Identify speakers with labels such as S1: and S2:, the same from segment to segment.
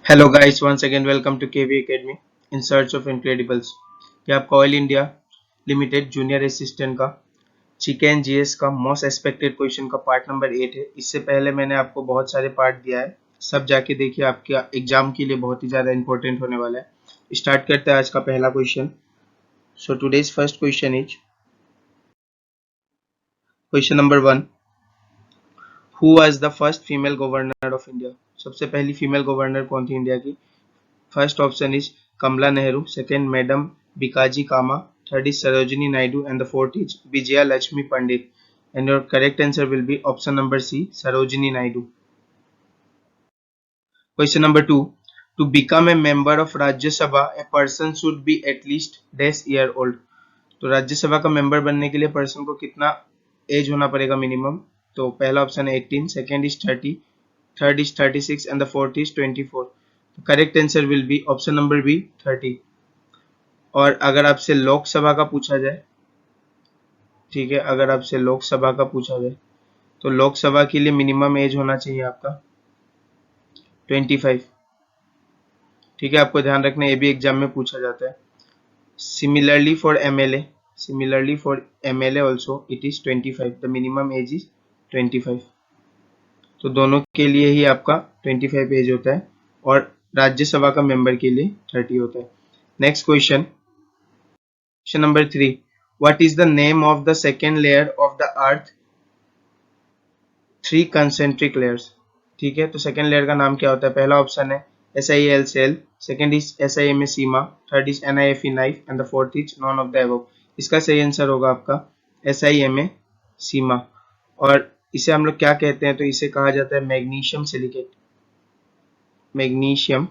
S1: Hello guys, once again welcome to KV Academy in search of incredibles। ये आपका oil India limited junior assistant का chicken GS का most expected question का part number 8 है। इससे पहले मैंने आपको बहुत सारे पार्ट दिया है, सब जाके देखिए, आपके एग्जाम के लिए बहुत ही ज़्यादा इंपॉर्टेंट होने वाला है। स्टार्ट करते हैं आज का पहला question. So today's first question is question number 1। Who was the first female governor of India? सबसे पहली फीमेल गवर्नर कौन थी इंडिया की? First option is Kamala Nehru, second Madam Bikaji Kama, third is Sarojini Naidu, and the fourth is Vijaya Lakshmi Pandit. And your correct answer will be option number C, Sarojini Naidu. Question number 2. To become a member of Rajya Sabha, a person should be at least dash year old. तो राज्यसभा का member बनने के लिए person को कितना as होना पड़ेगा minimum? तो पहला ऑप्शन है 18, second is 30, third is 36 and the fourth is 24। Correct answer will be option number B 30। और अगर आपसे लोकसभा का पूछा जाए, ठीक है, अगर आपसे लोकसभा का पूछा जाए तो लोकसभा के लिए मिनिमम एज होना चाहिए आपका 25। ठीक है, आपको ध्यान रखना, ये भी एग्जाम में पूछा जाता है। Similarly for MLA also it is 25, the minimum age is 25। तो दोनों के लिए ही आपका 25 एज होता है और राज्यसभा का मेंबर के लिए 30 होता है। Next question, question number 3। What is the name of the second layer of the earth? 3 concentric layers. ठीक है, तो सेकेंड लेयर का नाम क्या होता है? पहला ऑप्शन है SIL sial, second is SIMA सीमा, थर्ड इज NIFE नाइफ and the fourth is none of the above. इसका सही आंसर होगा आपका SIMA सीमा। और इसे हम लोग क्या कहते हैं? तो इसे कहा जाता है मैग्नीशियम सिलिकेट। मैग्नीशियम,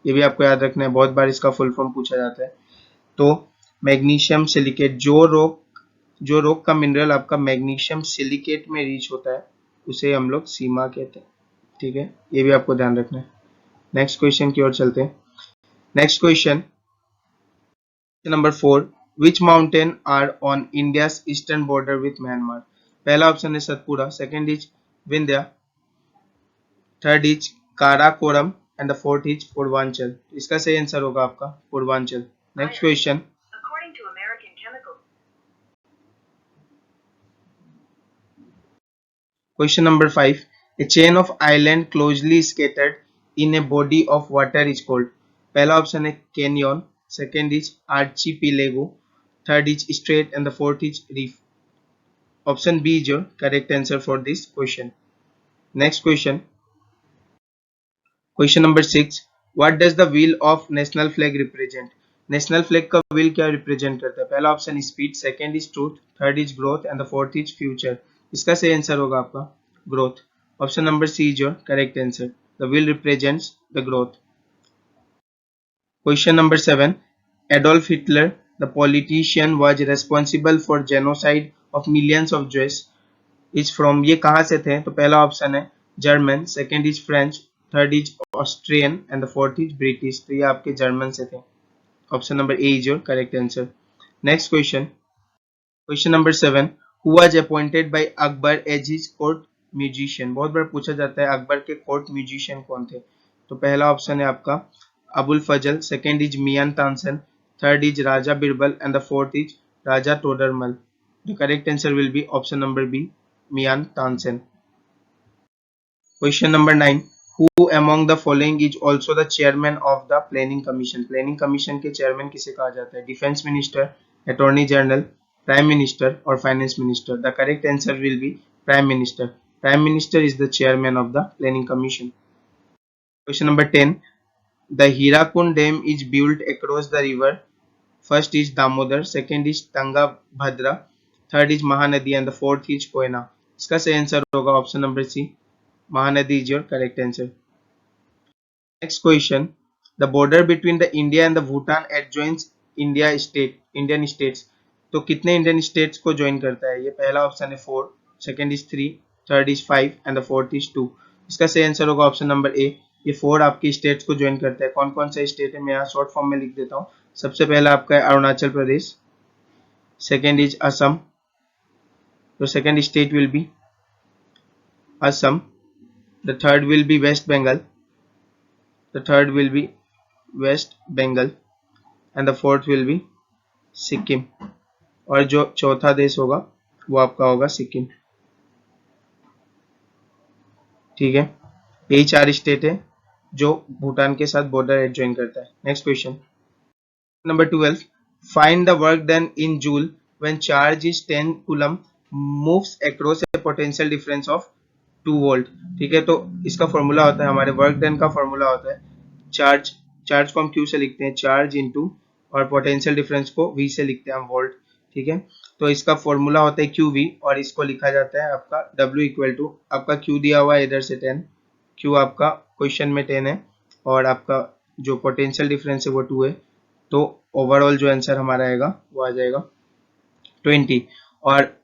S1: ये भी आपको याद रखना है, बहुत बार इसका फुल फॉर्म पूछा जाता है। तो मैग्नीशियम सिलिकेट, जो रॉक का मिनरल आपका मैग्नीशियम सिलिकेट में रीच होता है उसे हम लोग सीमा कहते हैं। ठीक है, ये भी आपको ध्यान रखना है। नेक्स्ट क्वेश्चन की ओर चलते हैं। Next question number 4। Which mountain are on India's eastern border with Myanmar? पहला ऑप्शन है Satpura, second is Vindhya, third is Karakoram and the fourth is Purvanchal. इसका सही आंसर होगा आपका Purvanchal. Next question, question number 5. A chain of island closely scattered in a body of water is called? पहला option है canyon, second is archipelago, third is strait and the fourth is reef. Option B is your correct answer for this question. Next question, question number 6। What does the wheel of national flag represent? National flag का wheel क्या represent करता है? पहला option speed, second is truth, third is growth and the fourth is future. इसका सही answer होगा आपका growth. Option number C is your correct answer, the wheel represents the growth. Question number 7। Adolf Hitler the politician was responsible for genocide of millions of Jews is from? ये कहाँ से थे? तो पहला ऑप्शन है German, second is French, third is Austrian and the fourth is British. तो ये आपके जर्मन से थे। Option number A is your correct answer. Next question, question number 7। Who was appointed by Akbar as his court musician? बहुत बार पूछा जाता है अकबर के कोर्ट म्यूजिशियन कौन थे? तो पहला ऑप्शन है आपका Abul Fazal, second is Mian Tansen, third is Raja Birbal and the fourth is Raja Todarmal. The correct answer will be option number B, Mian Tansen. Question number 9। Who among the following is also the chairman of the planning commission? Planning commission के chairman किसे कहा जाता है? Defence minister, attorney general, prime minister और finance minister. The correct answer will be prime minister. Prime minister is the chairman of the planning commission. Question number 10। The Hirakund Dam is built across the river. First is Damodar, second is Tungabhadra, third is Mahanadi and the fourth is Koyna। इसका सही answer होगा option number C, Mahanadi is your correct answer. Next question. The border between the India and the Bhutan adjoins Indian states. तो कितने Indian states को join करता है? ये पहला ऑप्शन है 4, second is 3, third is 5 and the fourth is 2। इसका सही आंसर होगा ऑप्शन नंबर ए, ये 4 आपकी स्टेट्स को ज्वाइन करता है। कौन कौन सा स्टेट है मैं यहाँ शॉर्ट फॉर्म में लिख देता हूँ। सबसे पहला आपका है अरुणाचल प्रदेश, सेकेंड इज असम, तो second state will be Assam, the third will be West Bengal, the third will be West Bengal and the fourth will be Sikkim, और जो चौथा देश होगा वो आपका होगा सिक्किम। ठीक है, यही 4 स्टेट है जो भूटान के साथ बॉर्डर एडजॉइन करता है। Next question number 12, find the work done in joule when charge is 10 coulomb moves across A potential difference of 2 volt. ठीक है, तो इसका फॉर्मूला होता है, हमारे वर्क डन का फॉर्मूला होता है चार्ज को हम क्यू से लिखते हैं, चार्ज इनटू, और पोटेंशियल डिफरेंस को वी से लिखते हैं हम, वोल्ट। ठीक है, तो इसका फॉर्मूला होता है क्यू वी, और इसको लिखा जाता है आपका डब्ल्यू इक्वल टू, आपका क्यू दिया हुआ है इधर से 10, क्यू आपका क्वेश्चन में 10 है, और आपका जो पोटेंशियल डिफरेंस है वो 2 है, तो ओवरऑल जो आंसर हमारा आएगा वो आ जाएगा 20, और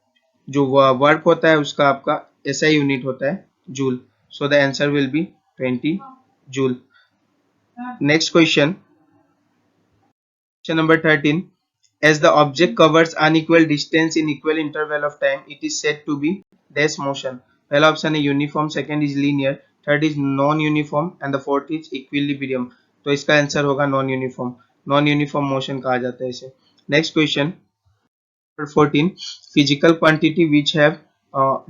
S1: जो वर्क होता है उसका आपका एसआई यूनिट होता है joule, so the answer will B 20 joule. Next question number 13, as the object covers unequal distance in equal interval of time, it is said to be dash motion। पहला option है uniform, second is linear, third is non uniform and the fourth is equilibrium. तो इसका answer होगा non uniform, non uniform motion कहा जाता है इसे। Next question 14, physical quantity which have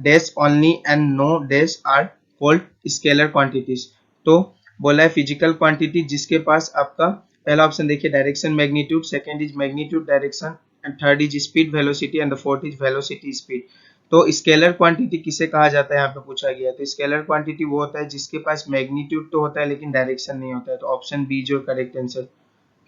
S1: dash only and no dash are called scalar quantities। तो बोला है फिजिकल क्वांटिटी जिसके पास आपका पहला ऑप्शन देखिए direction magnitude, second is magnitude direction, and third is speed velocity, and the fourth is velocity speed. तो scalar quantity किसे कहा जाता है यहाँ पे पूछा गया है, तो स्केलर क्वांटिटी वो होता है जिसके पास मैग्नीट्यूड तो होता है लेकिन डायरेक्शन नहीं होता है, तो ऑप्शन बी जो करेक्ट आंसर।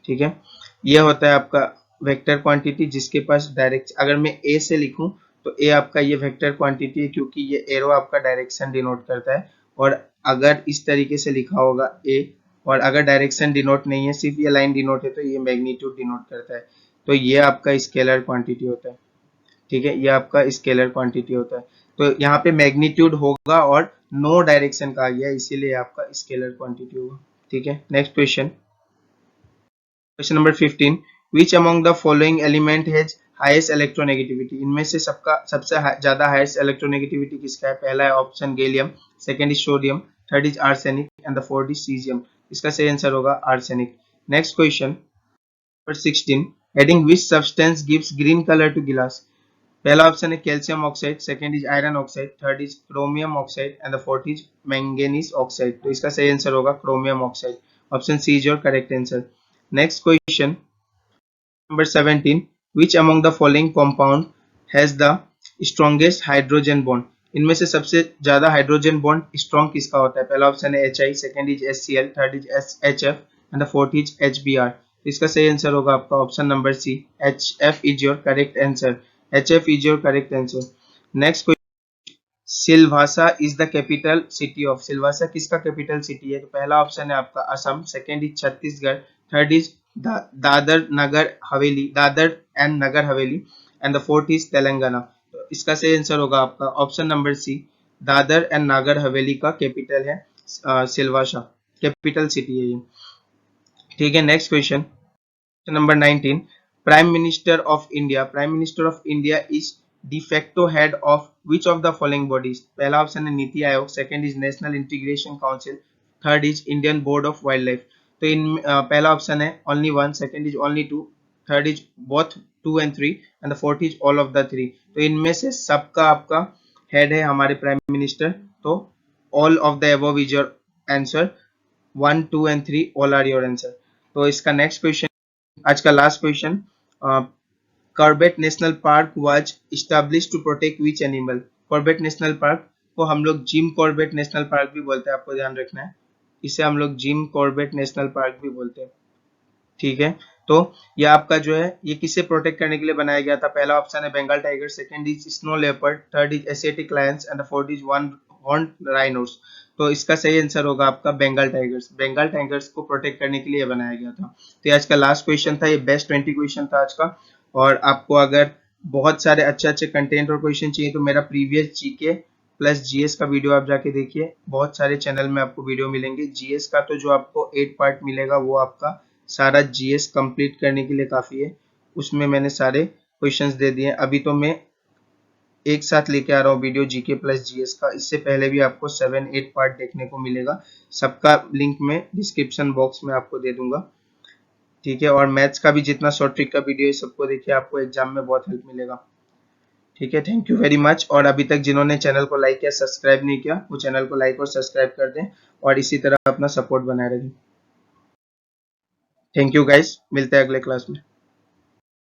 S1: ठीक है, ये होता है आपका वेक्टर क्वांटिटी जिसके पास डायरेक्ट, अगर मैं ए से लिखूं तो ए आपका ये वेक्टर क्वांटिटी है क्योंकि ये एरो आपका डायरेक्शन डिनोट करता है, और अगर इस तरीके से लिखा होगा ए, और अगर डायरेक्शन डिनोट नहीं है सिर्फ ये लाइन डिनोट है तो ये मैग्नीट्यूड डिनोट करता है, तो ये आपका स्केलर क्वांटिटी होता है। ठीक है, ये आपका स्केलर क्वांटिटी होता है, तो यहाँ पे मैग्नीट्यूड होगा और नो डायरेक्शन कहा गया इसीलिए आपका स्केलर क्वांटिटी होगा। ठीक है, next question question number 15, which among the following element has highest electronegativity. इनमें से सबसे ज्यादा हाईएस्ट इलेक्ट्रोनेगेटिविटी किसका है, पहला है option gallium, second is sodium, third is arsenic and the fourth is caesium. इसका सही आंसर होगा arsenic. Next question number 16, adding which substance gives green colour to glass. पहला ऑप्शन है calcium oxide, second is iron oxide, third is chromium oxide and the fourth is manganese oxide. तो इसका सही answer होगा chromium oxide, option C is your correct answer. Next question Number 17, which among the following compound has the strongest hydrogen bond। इनमें से सबसे ज्यादा hydrogen bond strong किसका होता है, पहला ऑप्शन है HI, second is HCl, third is HF and the fourth is HBr। इसका सही आंसर होगा आपका option number C, HF is your correct answer, HF is your correct answer. Next question, Silvassa is the capital city of. Silvassa किसका capital city है, तो पहला option है आपका Assam, second is Chhattisgarh, third is Dadra and Nagar Haveli and the fourth is Telangana. तो इसका सही answer होगा आपका option number C, Dadra and Nagar Haveli का कैपिटल है सिलवासा, कैपिटल सिटी है ये। ठीक है, next question number 19, prime minister of India is de facto head of which of the following bodies. पहला ऑप्शन है NITI Aayog, second is national integration council, third is Indian board of wildlife. तो इन पहला option है only one, second is only two, third is both 2 and 3 and the fourth is all of the 3। तो इनमें से सबका आपका हेड है हमारे प्राइम मिनिस्टर, तो all of the above is your answer, 1, 2 and 3 all are your answer. तो इसका नेक्स्ट क्वेश्चन, आज का last question, Corbett national park was established to protect which animal. Corbett national park को हम लोग जिम कॉर्बेट नेशनल पार्क भी बोलते हैं, आपको ध्यान रखना है, इसे हम लोग जिम कॉर्बेट नेशनल पार्क भी बोलते हैं। ठीक है, तो ये आपका जो है ये किसे प्रोटेक्ट करने के लिए बनाया गया था, पहला ऑप्शन है Bengal tiger, second is snow leopard, third is Asiatic lions and the fourth is one horned rhinos. तो इसका सही आंसर होगा आपका बंगाल टाइगर्स को प्रोटेक्ट करने के लिए बनाया गया था। तो ये आज का लास्ट क्वेश्चन था, ये बेस्ट 20 क्वेश्चन था आज का। और आपको अगर बहुत सारे अच्छे कंटेंट और क्वेश्चन चाहिए तो मेरा प्रीवियस जीके प्लस जीएस का वीडियो आप जाके देखिए, बहुत सारे चैनल में आपको वीडियो मिलेंगे। जीएस का तो जो आपको 8 पार्ट मिलेगा वो आपका सारा जीएस कंप्लीट करने के लिए काफी है, उसमें मैंने सारे क्वेश्चंस दे दिए। अभी तो मैं एक साथ लेके आ रहा हूँ वीडियो जीके प्लस जीएस का। इससे पहले भी आपको 7-8 पार्ट देखने को मिलेगा, सबका लिंक मैं डिस्क्रिप्शन बॉक्स में आपको दे दूंगा, ठीक है। और मैथ्स का भी जितना शॉर्ट ट्रिक का वीडियो है सबको देखिए, आपको एग्जाम में बहुत हेल्प मिलेगा, ठीक है। Thank you very much. और अभी तक जिन्होंने चैनल को लाइक या सब्सक्राइब नहीं किया, वो चैनल को लाइक और सब्सक्राइब कर दें और इसी तरह अपना सपोर्ट बनाए रखें। थैंक यू गाइस, मिलते हैं अगले क्लास में।